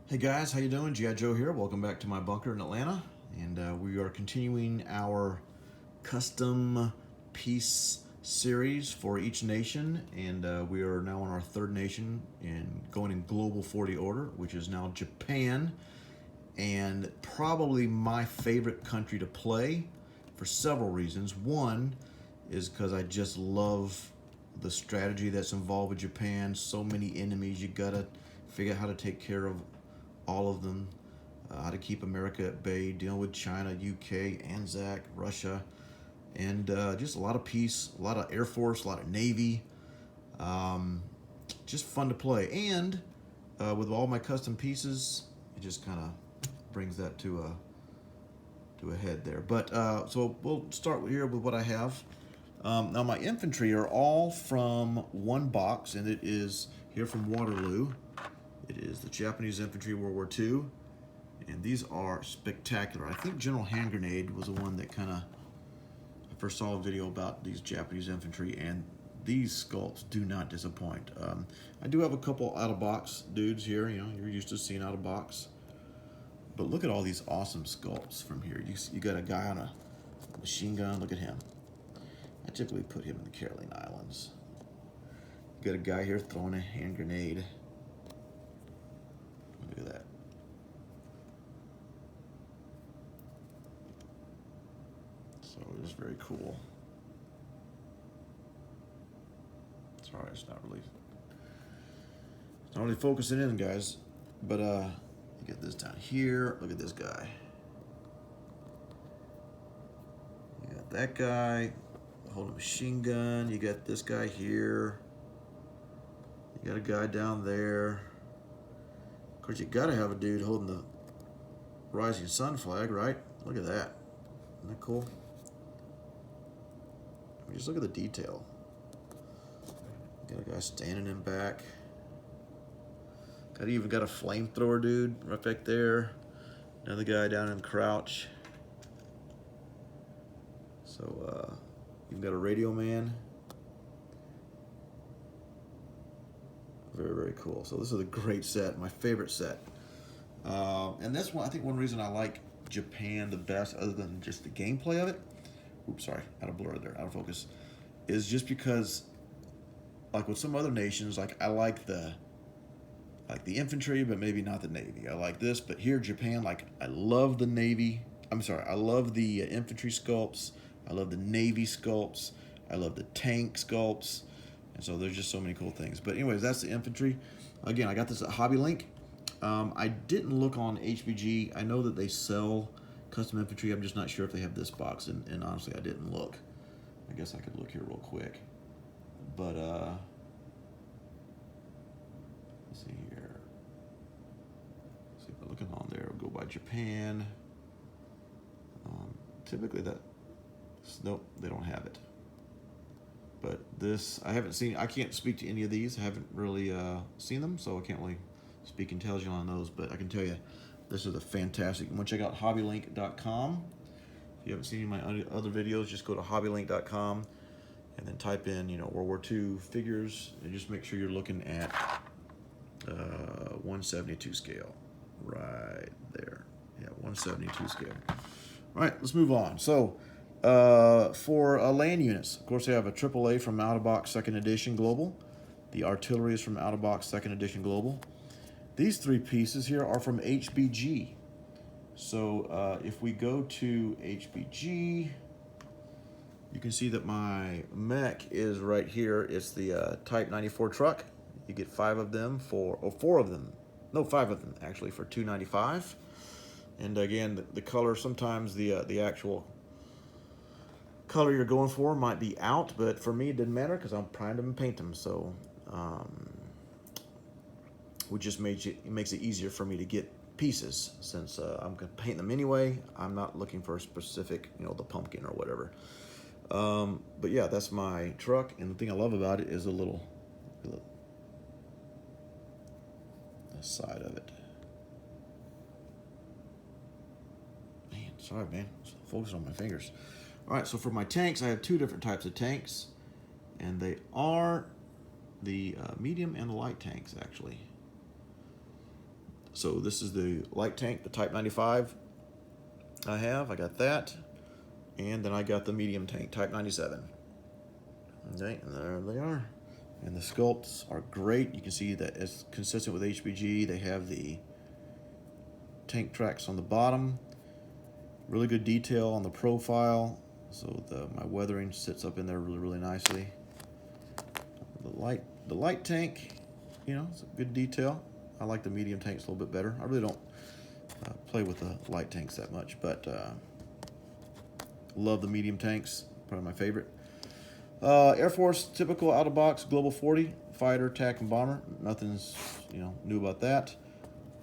Hey guys, how you doing? G.I. Joe here. Welcome back to my bunker in Atlanta, and we are continuing our custom piece series for each nation, and we are now on our third nation and going in global 40 order, which is now Japan, and probably my favorite country to play for several reasons. One is because I just love the strategy that's involved with Japan. So many enemies, you gotta figure out how to take care of all of them, how to keep America at bay, dealing with China, UK, ANZAC, Russia, and just a lot of peace, a lot of Air Force, a lot of Navy. Um, just fun to play. And with all my custom pieces, it just kind of brings that to a head there. But so we'll start here with what I have. Now my infantry are all from one box, and it is here from Waterloo. It is the Japanese Infantry World War II, and these are spectacular. I think General Hand Grenade was the one that kind of, I first saw a video about these Japanese infantry, and these sculpts do not disappoint. I do have a couple out-of-box dudes here, you know, you're used to seeing out-of-box. But look at all these awesome sculpts from here. You got a guy on a machine gun, look at him. I typically put him in the Caroline Islands. You got a guy here throwing a hand grenade. Look at that. So it is very cool. Sorry, it's not really focusing in, guys. But you get this down here. Look at this guy. You got that guy holding a machine gun. You got this guy here. You got a guy down there. Of course, you gotta have a dude holding the rising sun flag, right? Look at that. Isn't that cool? I mean, just look at the detail. Got a guy standing in back. Even got a flamethrower dude right back there. Another guy down in crouch. So you've got a radio man. Very, very cool. So this is a great set, my favorite set. And that's one, I think one reason I like Japan the best, other than just the gameplay of it. Oops, sorry, out of blur there, out of focus. Is just because, like with some other nations, like I like the infantry, but maybe not the Navy. I like this, but here Japan, like I love the Navy. I'm sorry, I love the infantry sculpts. I love the Navy sculpts. I love the tank sculpts. And so there's just so many cool things. But anyways, that's the infantry. Again, I got this at Hobby Link. I didn't look on HBG. I know that they sell custom infantry. I'm just not sure if they have this box. And honestly, I didn't look. I guess I could look here real quick. But let's see here. See if I'm looking on there. We'll go by Japan. Typically nope, they don't have it. But this, I haven't seen, I can't speak to any of these. I haven't really seen them, so I can't really speak intelligently on those. But I can tell you, this is a fantastic. You want to check out hobbylink.com. If you haven't seen my other videos, just go to hobbylink.com and then type in, you know, World War II figures, and just make sure you're looking at 172 scale, right there. Yeah, 172 scale. All right, let's move on. So for land units, of course, they have a AAA from Out of Box Second Edition Global. The artillery is from Out of Box Second Edition Global. These three pieces here are from HBG. So if we go to HBG, you can see that my mech is right here. It's the Type 94 truck. You get 5 of them for, or 4 of them. No, 5 of them actually for $295. And again, the color, sometimes the actual color you're going for might be out, but for me it didn't matter because I'm primed them and paint them. So which just makes it easier for me to get pieces, since I'm gonna paint them anyway. I'm not looking for a specific, you know, the pumpkin or whatever. But yeah, that's my truck, and the thing I love about it is the little the side of it. Man, sorry, man. Focus on my fingers. All right, so for my tanks, I have 2 different types of tanks, and they are the medium and the light tanks, actually. So this is the light tank, the Type 95 I got that. And then I got the medium tank, Type 97. Okay, and there they are. And the sculpts are great. You can see that it's consistent with HPG. They have the tank tracks on the bottom. Really good detail on the profile. So my weathering sits up in there really nicely. The light tank, you know, it's a good detail. I like the medium tanks a little bit better. I really don't play with the light tanks that much, but love the medium tanks. Probably my favorite. Air Force typical out of box Global 40 fighter, attack, and bomber. Nothing's new about that.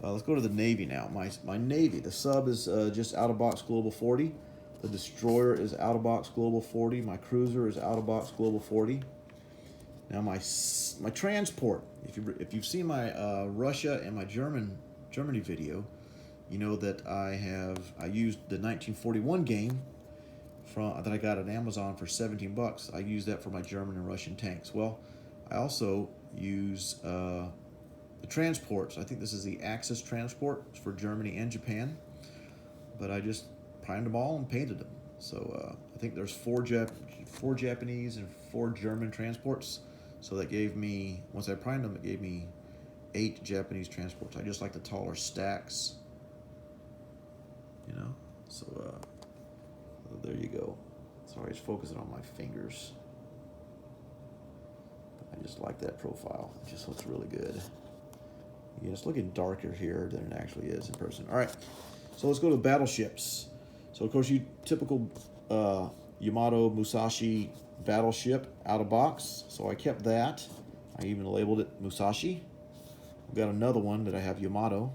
Let's go to the Navy now. My Navy, the sub is just out of box Global 40. The destroyer is out of box Global 40. My cruiser is out of box Global 40. Now my transport. If you've seen my Russia and my Germany video, you know that I used the 1941 game that I got at Amazon for 17 bucks. I use that for my German and Russian tanks. Well, I also use the transports. I think this is the Axis transport for Germany and Japan, but I just primed them all and painted them. So I think there's four Japanese and 4 German transports. So that gave me, once I primed them, it gave me 8 Japanese transports. I just like the taller stacks, so there you go. Sorry, it's focusing on my fingers. I just like that profile. It just looks really good. Yeah, it's looking darker here than it actually is in person. All right, so let's go to battleships. So of course, typical Yamato Musashi battleship out of box. So I kept that. I even labeled it Musashi. I've got another one that I have Yamato.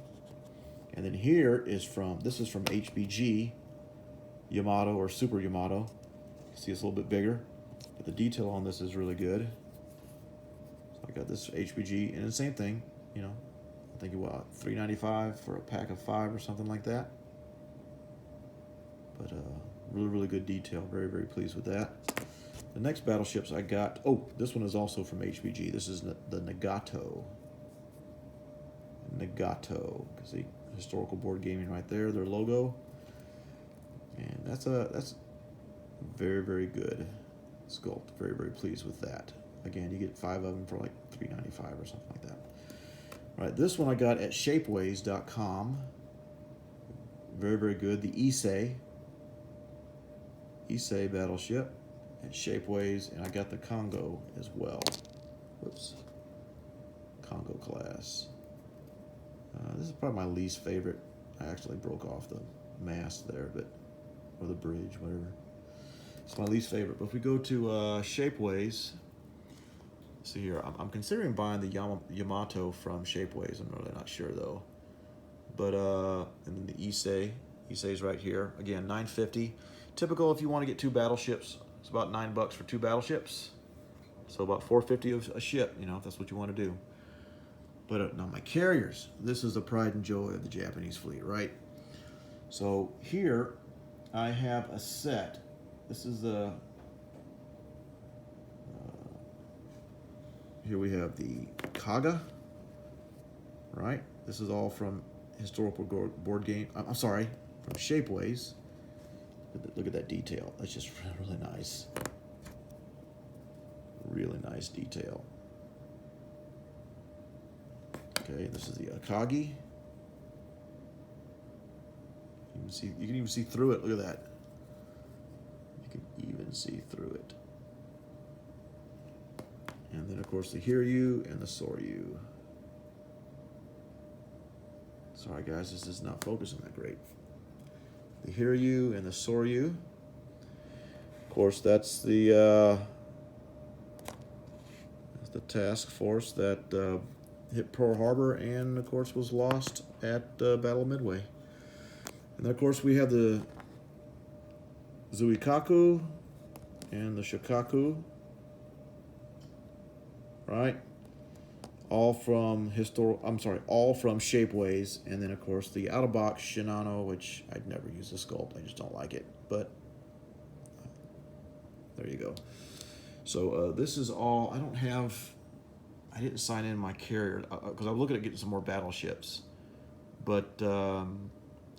And then this is from HBG Yamato or Super Yamato. You can see it's a little bit bigger, but the detail on this is really good. So I got this HBG, and the same thing, I think what, $3.95 for a pack of 5 or something like that. But really good detail. Very pleased with that. The next battleships I got, this one is also from HBG. This is the Nagato. See, historical board gaming right there, their logo. And that's very good sculpt. Very pleased with that. Again, you get 5 of them for like $3.95 or something like that. All right, this one I got at shapeways.com. Very good. The Issei battleship at Shapeways, and I got the Congo as well. Whoops. Congo class. This is probably my least favorite. I actually broke off the mast there, or the bridge, whatever. It's my least favorite. But if we go to Shapeways, see here, I'm considering buying the Yamato from Shapeways. I'm really not sure though. But and then the Issei's right here. Again, $9.50. Typical if you want to get 2 battleships. It's about $9 for 2 battleships. So about $4.50 a ship, if that's what you want to do. But now my carriers, this is the pride and joy of the Japanese fleet, right? So here I have a set. This is the, here we have the Kaga, right? This is all from historical board game. I'm sorry, from Shapeways. Look at that detail. That's just really nice. Really nice detail. Okay, this is the Akagi. You can even see through it. Look at that. You can even see through it. And then, of course, the Hiryu and the Soryu. Sorry, guys, this is not focusing that great. The Hiryu and the Soryu. Of course, that's the task force that hit Pearl Harbor and, of course, was lost at Battle of Midway. And then, of course, we have the Zuikaku and the Shokaku, right? All from Shapeways, and then of course the out-of-box Shinano, which I'd never use the sculpt. I just don't like it. But there you go. So this is all. I didn't sign in my carrier because I'm looking at getting some more battleships. But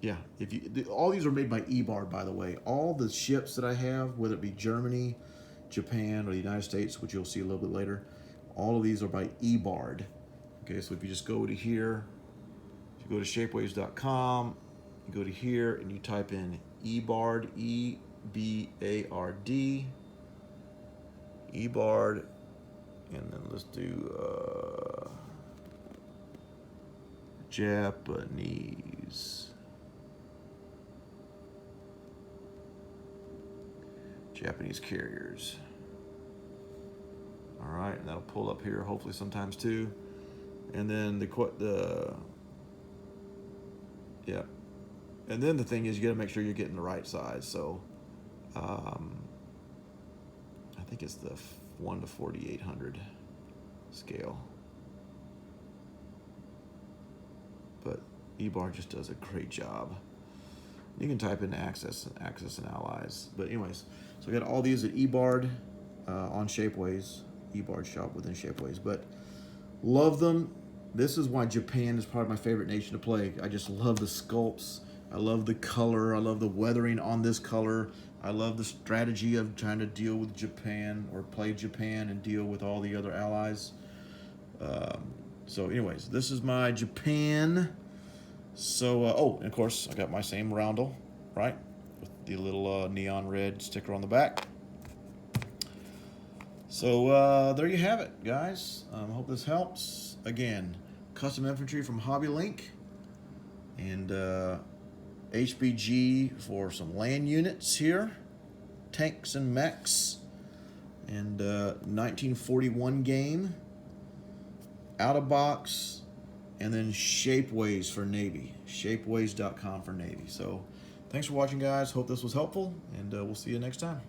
yeah, if you all these are made by eBard, by the way. All the ships that I have, whether it be Germany, Japan, or the United States, which you'll see a little bit later, all of these are by eBard. Okay, so if you just go to here, if you go to shapeways.com, you go to here and you type in eBard, E-B-A-R-D, eBard, and then let's do Japanese carriers. All right, and that'll pull up here hopefully sometimes too. And then yeah. And then the thing is, you got to make sure you're getting the right size. So I think it's the 1 to 4,800 scale. But eBard just does a great job. You can type in Axis and Allies. But anyways, so I got all these at eBard on Shapeways. eBard shop within Shapeways. But love them. This is why Japan is probably my favorite nation to play. I just love the sculpts. I love the color. I love the weathering on this color. I love the strategy of trying to deal with Japan or play Japan and deal with all the other allies. So anyways, this is my Japan. So, oh, and of course, I got my same roundel, right? With the little neon red sticker on the back. So there you have it, guys. Hope this helps. Again, custom infantry from Hobby Link. And HBG for some land units here, tanks and mechs, and 1941 game, out of box, and then Shapeways for Navy, shapeways.com for Navy. So thanks for watching, guys. Hope this was helpful, and we'll see you next time.